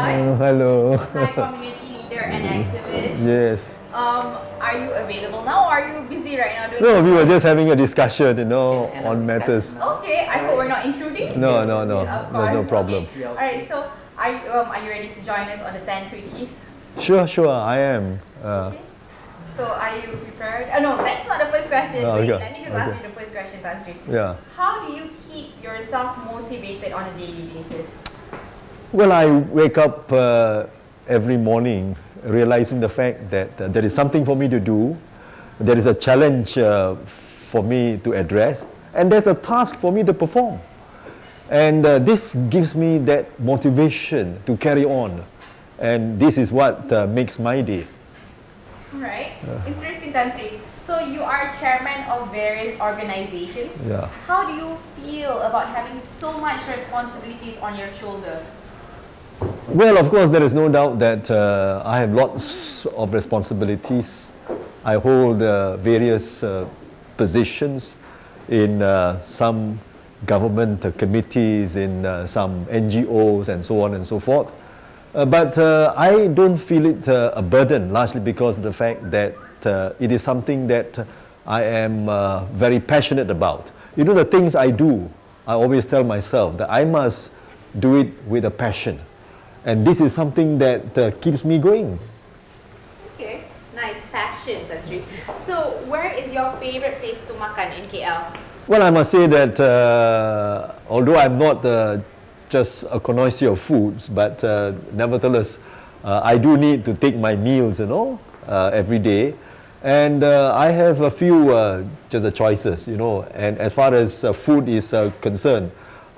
Thye. Hello. Thye community leader and activist. Yes. Are you available now, or are you busy right now doing No, we were just having a discussion, on matters. Okay, I hope we're not intruding. No. Of course. No problem. Okay. Alright, so are you ready to join us on the 10 quickies? Sure, I am. Okay. So are you prepared? Oh no, that's not the first question. Okay. Let me just ask you the first question, Thye. Yeah. How do you keep yourself motivated on a daily basis? Well, I wake up every morning realizing the fact that there is something for me to do, there is a challenge for me to address, and there's a task for me to perform. And this gives me that motivation to carry on. And this is what makes my day. Right. Interesting, Thye. So you are chairman of various organizations. Yeah. How do you feel about having so much responsibilities on your shoulder? Well, of course, there is no doubt that I have lots of responsibilities. I hold various positions in some government committees, in some NGOs, and so on and so forth. But I don't feel it a burden, largely because of the fact that it is something that I am very passionate about. You know, the things I do, I always tell myself that I must do it with a passion. And this is something that keeps me going. Okay, nice passion, Thye. So where is your favorite place to makan in KL? Well, I must say that although I'm not just a connoisseur of foods, but nevertheless, I do need to take my meals, every day. And I have a few just choices, and as far as food is concerned,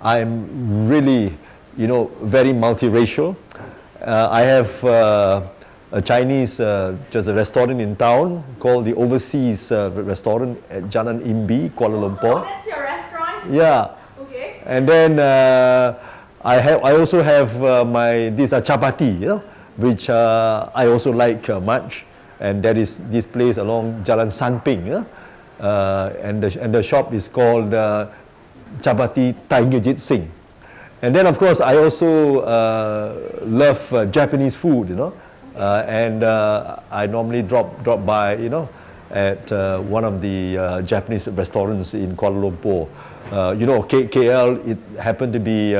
I'm really, very multiracial. I have a Chinese just a restaurant in town called the Overseas Restaurant at Jalan Imbi, Kuala Lumpur. Oh, that's your restaurant? Yeah. Okay. And then I also have this chapati, which I also like much, and that is this place along Jalan Sanping, and the shop is called Chapati Thye Singh. And then, of course, I also love Japanese food, and I normally drop by, at one of the Japanese restaurants in Kuala Lumpur. KL, it happened to be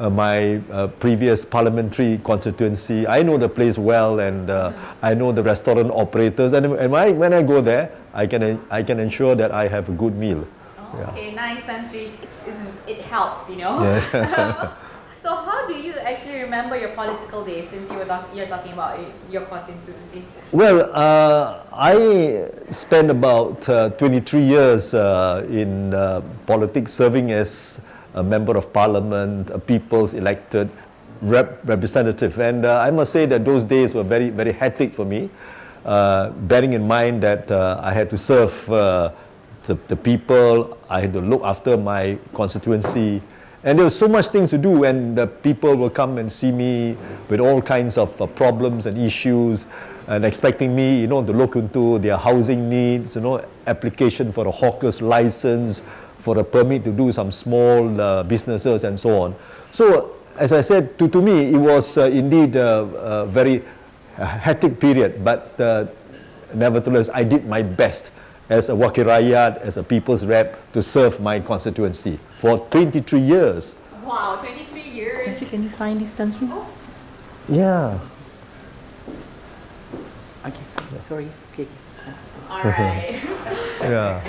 my previous parliamentary constituency. I know the place well, and I know the restaurant operators. And when I go there, I can ensure that I have a good meal. Oh, yeah. Okay, nice, Thye. It helps, Yes. So how do you actually remember your political days, since you're talking about your constituency? Well, I spent about 23 years in politics, serving as a member of parliament, a people's elected representative. And I must say that those days were very, very hectic for me, bearing in mind that I had to serve the people, I had to look after my constituency, and there was so much things to do, and the people will come and see me with all kinds of problems and issues, and expecting me, to look into their housing needs, application for a hawker's license, for a permit to do some small businesses and so on. So, as I said, to me, it was indeed a very hectic period, but nevertheless, I did my best as a Wakil Rakyat, as a people's rep, to serve my constituency for 23 years. Wow, 23 years. Can you sign this, Thye? Oh. Yeah. Okay, sorry. Okay. Alright. Yeah.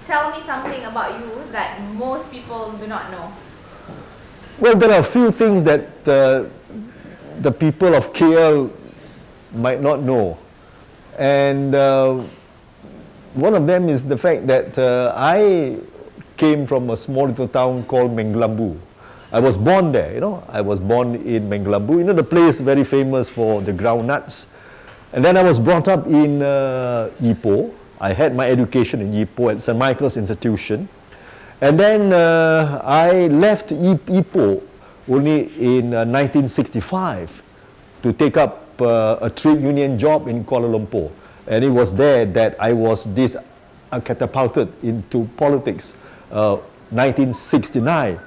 Tell me something about you that most people do not know. Well, there are a few things that the people of KL might not know. And one of them is the fact that I came from a small little town called Menglambu. I was born there, I was born in Menglambu, the place very famous for the groundnuts. And then I was brought up in Ipoh. I had my education in Ipoh at St. Michael's Institution. And then I left Ipoh only in 1965 to take up a trade union job in Kuala Lumpur. And it was there that I was catapulted into politics. 1969,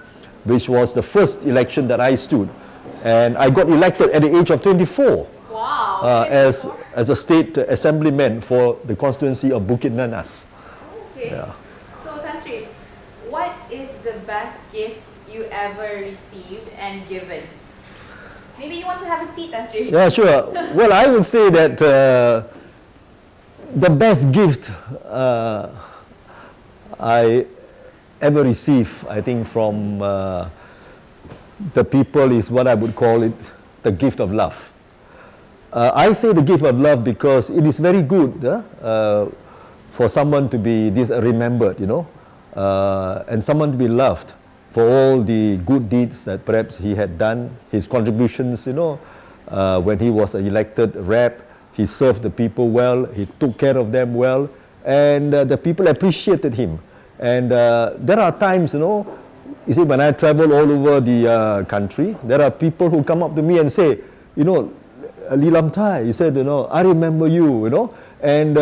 which was the first election that I stood. And I got elected at the age of 24 Wow. as a state assemblyman for the constituency of Bukit Nanas. Okay. Yeah. So Tan Sri, what is the best gift you ever received and given? Maybe you want to have a seat, Tan Sri. Yeah, sure. Well, I would say that the best gift I ever received, I think, from the people is what I would call it, the gift of love. I say the gift of love because it is very good for someone to be remembered, you know, and someone to be loved for all the good deeds that perhaps he had done, his contributions, you know, when he was an elected rep, he served the people well, he took care of them well, and the people appreciated him. And there are times, you know, you see, when I travel all over the country, there are people who come up to me and say, you know, Lilam Thye, he said, you know, I remember you, you know, and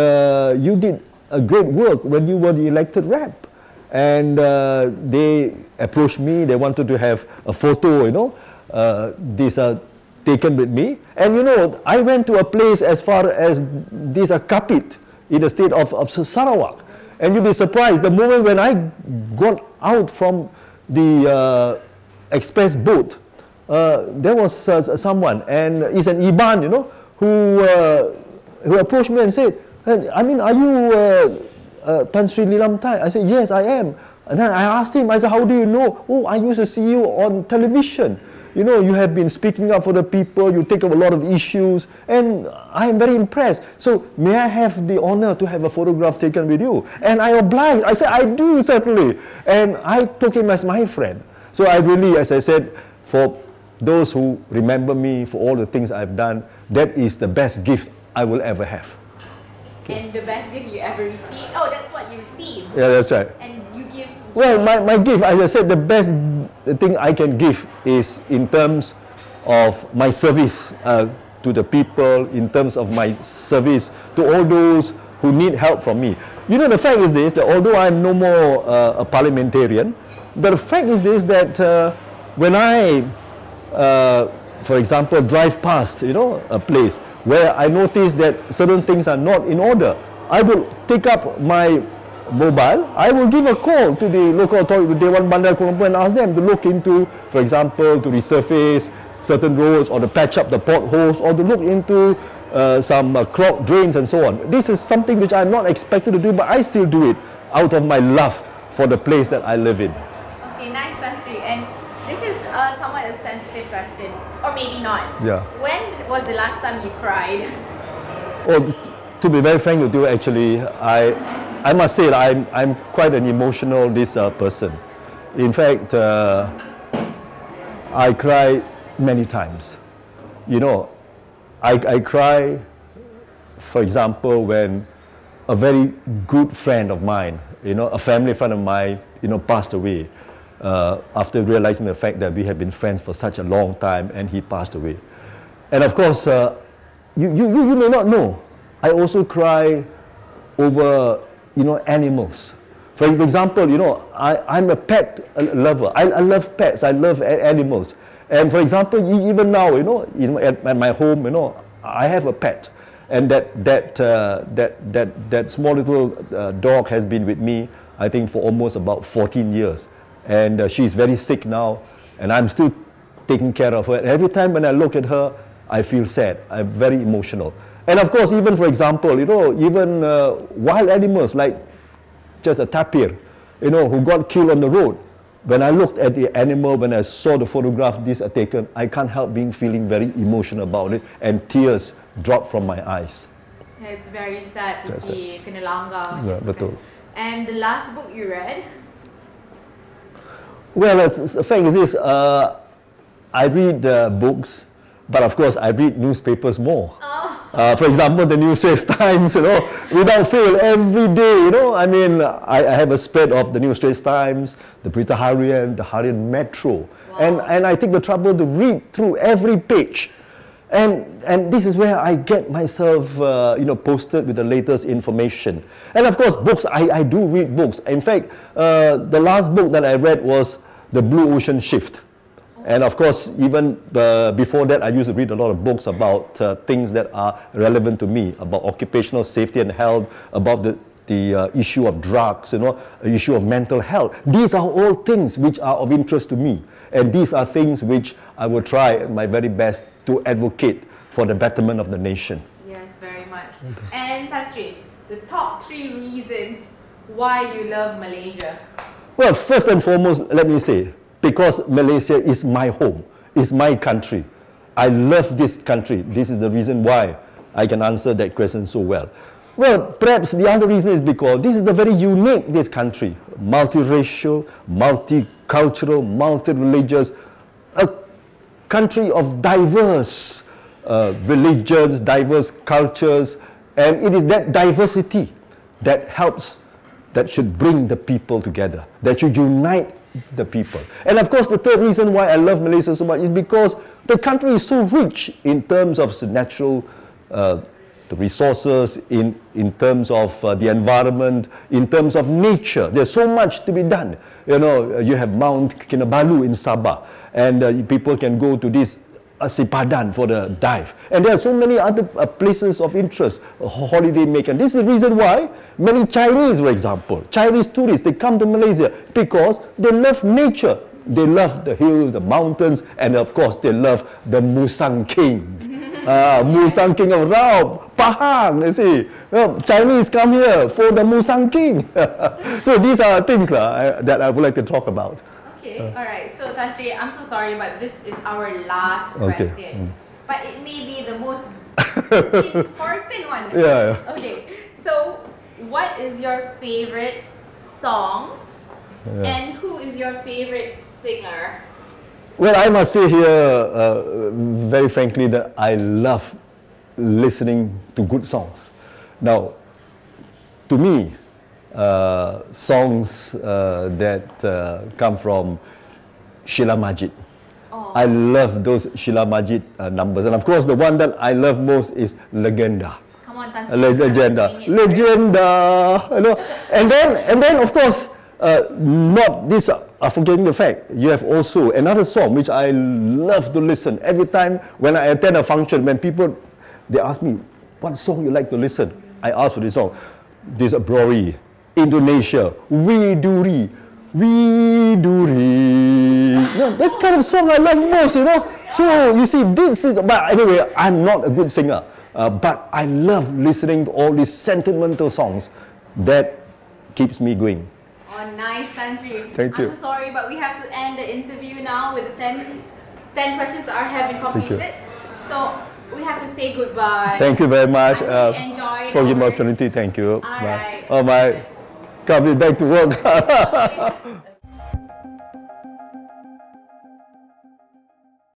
you did a great work when you were the elected rep. And they approached me, they wanted to have a photo, you know, these are taken with me. And you know, I went to a place as far as this Kapit in the state of Sarawak. And you'll be surprised, the moment when I got out from the express boat, there was someone, and it's an Iban, you know, who approached me and said, I mean, are you Tan Sri Lilam Thye? I said, yes, I am. And then I asked him, I said, how do you know? Oh, I used to see you on television. You know, you have been speaking up for the people, you take up a lot of issues, and I am very impressed. So, may I have the honor to have a photograph taken with you? And I obliged. I said, I do, certainly. And I took him as my friend. So, I really, as I said, for those who remember me for all the things I've done, that is the best gift I will ever have. Okay. And the best gift you ever received? Oh, that's what you received. Yeah, that's right. And you give... Well, my gift, as I said, the best thing I can give is in terms of my service to the people, in terms of my service to all those who need help from me. You know, the fact is this, that although I'm no more a parliamentarian, but the fact is this, that when I, for example, drive past, you know, a place where I notice that certain things are not in order, I will take up my mobile, I will give a call to the local authority, the Dewan Bandar Kuala Lumpur, and ask them to look into, for example, to resurface certain roads, or to patch up the potholes, or to look into some clogged drains and so on. This is something which I'm not expected to do, but I still do it out of my love for the place that I live in. Okay, nice, Tan Sri. And this is somewhat a sensitive question, or maybe not. Yeah. When was the last time you cried? Oh, to be very frank with you, actually, I must say that I'm quite an emotional person. In fact, I cry many times. You know, I cry, for example, when a very good friend of mine, you know, a family friend of mine, you know, passed away after realizing the fact that we had been friends for such a long time, and he passed away. And of course, you may not know, I also cry over, you know, animals. For example, you know, I'm a pet lover. I love pets. I love animals. And for example, even now, you know, at my home, you know, I have a pet, and that small little dog has been with me, I think, for almost about 14 years. And she's very sick now, and I'm still taking care of her. And every time when I look at her, I feel sad. I'm very emotional. And of course, even for example, you know, even wild animals like just a tapir, you know, who got killed on the road. When I looked at the animal, when I saw the photograph these are taken, I can't help feeling very emotional about it, and tears dropped from my eyes. Yeah, it's very sad to see kena langgar. Yeah, betul. And the last book you read? Well, the thing is this, I read books, but of course I read newspapers more. For example, the New Straits Times, you know, without fail, every day, you know, I mean, I have a spread of the New Straits Times, the Berita Harian, the Harian Metro, and I take the trouble to read through every page. And this is where I get myself, you know, posted with the latest information. And of course, books, I do read books. In fact, the last book that I read was the blue ocean shift. And of course, even before that, I used to read a lot of books about things that are relevant to me, about occupational safety and health, about the issue of drugs, issue of mental health. These are all things which are of interest to me. And these are things which I will try my very best to advocate for the betterment of the nation. Yes, very much. And Thye, the top 3 reasons why you love Malaysia. Well, first and foremost, let me say, because Malaysia is my home, is my country. I love this country. This is the reason why I can answer that question so well. Well, perhaps the other reason is because this is a very unique, this country. Multiracial, multicultural, multi-religious, a country of diverse religions, diverse cultures, and it is that diversity that helps, that should bring the people together, that should unite the people. And of course, the third reason why I love Malaysia so much is because the country is so rich in terms of natural the resources, in terms of the environment, in terms of nature. There's so much to be done. You have Mount Kinabalu in Sabah, and people can go to this Sipadan for the dive. And there are so many other places of interest, holiday maker. This is the reason why many Chinese, for example, Chinese tourists, they come to Malaysia because they love nature. They love the hills, the mountains, and of course they love the Musang King. Musang King of Rao, Pahang, you see. Chinese come here for the Musang King. So these are things that I would like to talk about. Okay, alright. So Thye, I'm so sorry, but this is our last question. But it may be the most important one. Yeah. Okay, so what is your favorite song and who is your favorite singer? Well, I must say here, very frankly, that I love listening to good songs. Now, to me, songs that come from Sheila Majid. Oh. I love those Sheila Majid numbers. And of course, the one that I love most is Legenda. Come on, Thye. Legenda. Legenda. And then, of course, not this, forgetting the fact, you have also another song which I love to listen. Every time when I attend a function, when people, they ask me, what song you like to listen? I ask for this song. This Brori, Indonesia, Widuri. That's kind of song I love most, So, you see, this is, but anyway, I'm not a good singer. But I love listening to all these sentimental songs. That keeps me going. Oh, nice, Thye. Thank you. I'm so sorry, but we have to end the interview now with the 10 questions that have been completed. So we have to say goodbye. Thank you very much for the opportunity. Thank you. All right. Oh my, coming back to work.